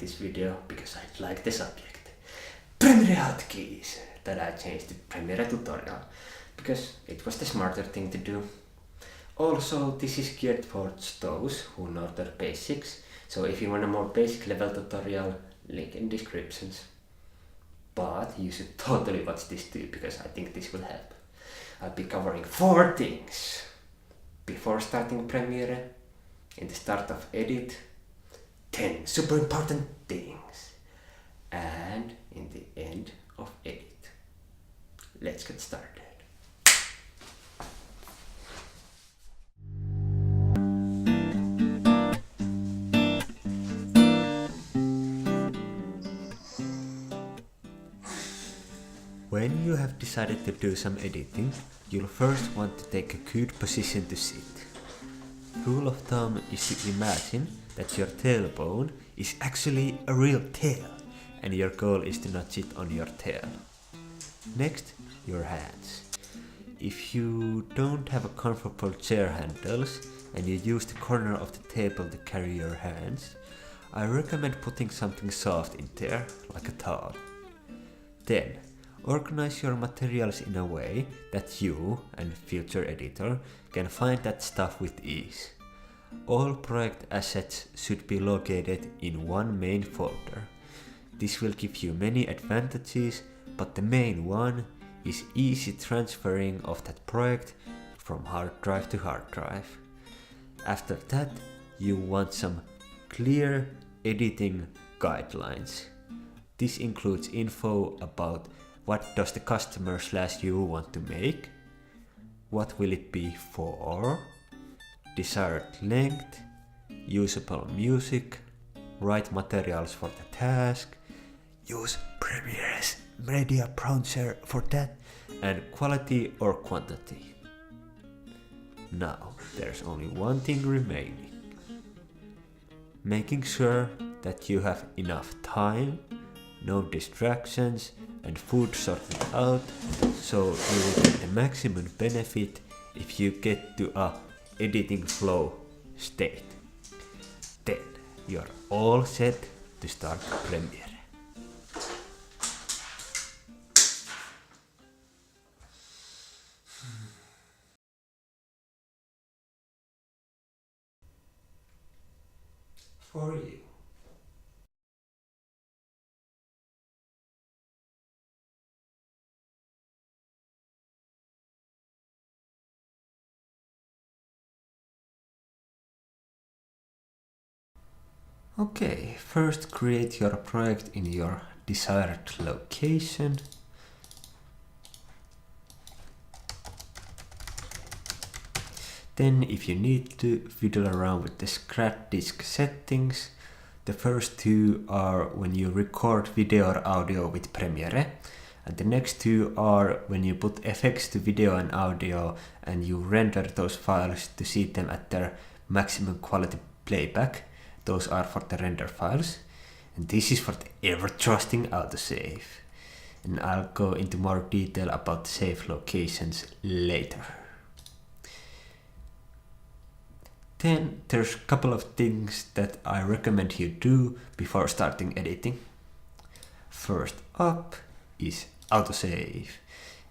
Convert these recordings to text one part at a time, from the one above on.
this video because I like the subject. Premiere hotkeys that I changed to Premiere tutorial because it was the smarter thing to do. Also, this is geared towards those who know their basics, so if you want a more basic level tutorial, link in descriptions. But you should totally watch this too because I think this will help. I'll be covering 4 things. Before starting Premiere, in the start of edit, 10 super important things, and in the end of edit. Let's get started. When you have decided to do some editing, you'll first want to take a good position to sit. Rule of thumb is to imagine that your tailbone is actually a real tail, and your goal is to not sit on your tail. Next, your hands. If you don't have a comfortable chair handles and you use the corner of the table to carry your hands, I recommend putting something soft in there, like a towel. Then, organize your materials in a way that you and future editor can find that stuff with ease. All project assets should be located in one main folder. This will give you many advantages, but the main one is easy transferring of that project from hard drive to hard drive. After that, you want some clear editing guidelines. This includes info about what does the customer/you want to make, what will it be for, desired length, usable music, right materials for the task, use Premiere's Media Brownser for that, and quality or quantity. Now, there's only one thing remaining. Making sure that you have enough time, no distractions, and food sorted out, so you will get the maximum benefit if you get to a editing flow state. Then you're all set to start Premiere. For you. Okay, first create your project in your desired location. Then if you need to fiddle around with the scratch disk settings, the first 2 are when you record video or audio with Premiere, and the next 2 are when you put effects to video and audio and you render those files to see them at their maximum quality playback. Those are for the render files, and this is for the ever-trusting autosave. And I'll go into more detail about save locations later. Then there's a couple of things that I recommend you do before starting editing. First up is autosave,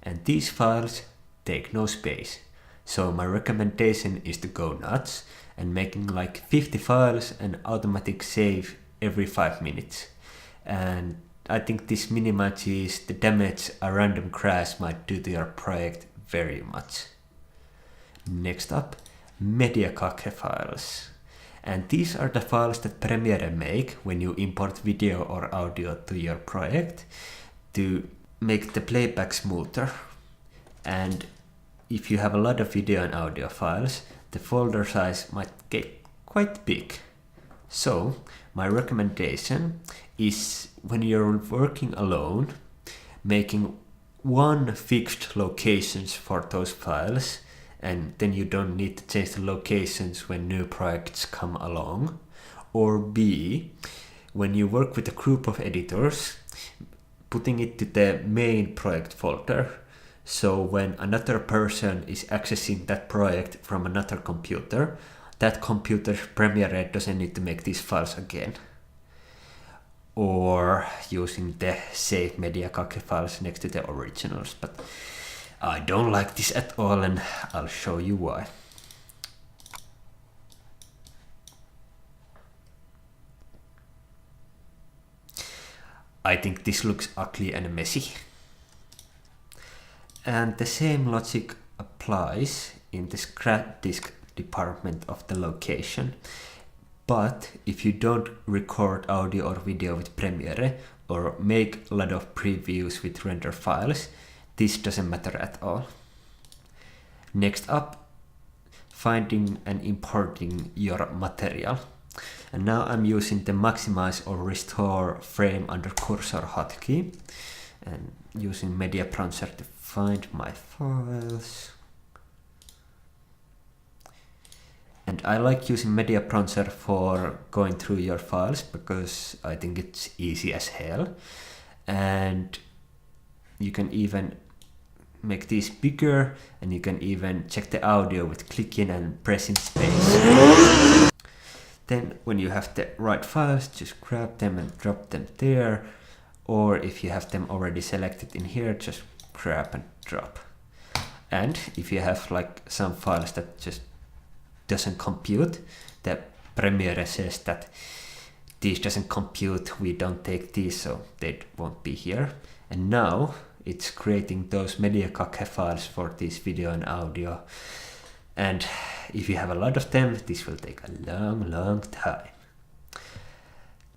and these files take no space. So my recommendation is to go nuts and making like 50 files and automatic save every 5 minutes. And I think this minimizes the damage a random crash might do to your project very much. Next up, media files. And these are the files that Premiere make when you import video or audio to your project to make the playback smoother. And if you have a lot of video and audio files, the folder size might get quite big. So, my recommendation is when you're working alone, making one fixed locations for those files, and then you don't need to change the locations when new projects come along. Or B, when you work with a group of editors, putting it to the main project folder. So when another person is accessing that project from another computer, that computer's Premiere doesn't need to make these files again. or using the save media CC files next to the originals, but I don't like this at all, and I'll show you why. I think this looks ugly and messy. And the same logic applies in the scratch disk department of the location. But if you don't record audio or video with Premiere or make a lot of previews with render files, this doesn't matter at all. Next up, finding and importing your material. And now I'm using the maximize or restore frame under cursor hotkey and using Media Brownser to find my files. And I like using Media Brownser for going through your files because I think it's easy as hell. And you can even make these bigger, and you can even check the audio with clicking and pressing space. Then when you have the right files, just grab them and drop them there. Or if you have them already selected in here, just grab and drop. And if you have like some files that just doesn't compute, the Premiere says that these doesn't compute, we don't take these, so they won't be here. And now it's creating those media CC files for this video and audio. And if you have a lot of them, this will take a long time.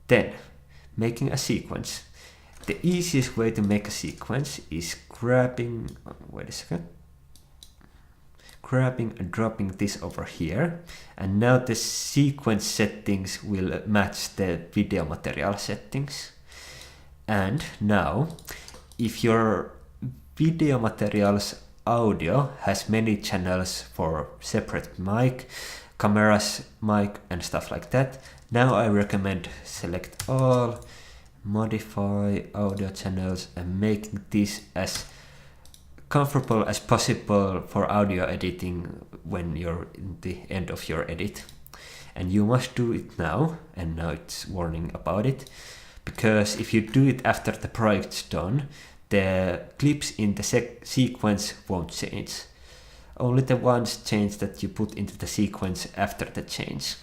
Then, making a sequence. The easiest way to make a sequence is grabbing and dropping this over here. And now the sequence settings will match the video material settings. And now, if your video materials audio has many channels for separate mic, cameras, mic and stuff like that, now I recommend select all, modify audio channels and making this as comfortable as possible for audio editing when you're in the end of your edit. And you must do it now, and now it's warning about it, because if you do it after the project's done, the clips in the sequence won't change. Only the ones change that you put into the sequence after the change.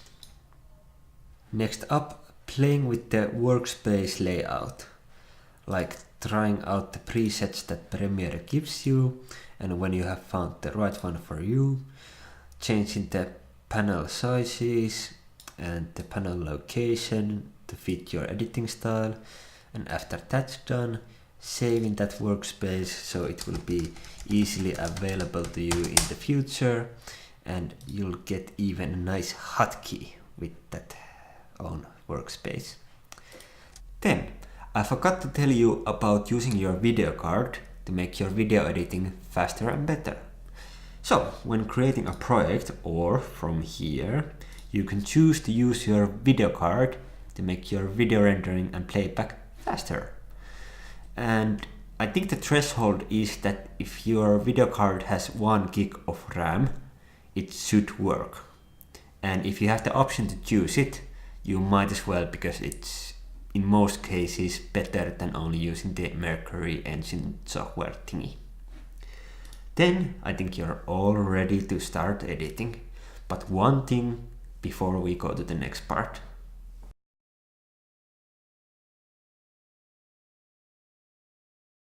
Next up, playing with the workspace layout, like trying out the presets that Premiere gives you, and when you have found the right one for you, changing the panel sizes and the panel location to fit your editing style, and after that's done, saving that workspace so it will be easily available to you in the future, and you'll get even a nice hotkey with that own workspace. Then, I forgot to tell you about using your video card to make your video editing faster and better. So, when creating a project or from here, you can choose to use your video card to make your video rendering and playback faster. And I think the threshold is that if your video card has 1 gig of RAM, it should work. And if you have the option to choose it, you might as well, because it's in most cases better than only using the Mercury engine software thingy. Then I think you're all ready to start editing. But one thing before we go to the next part.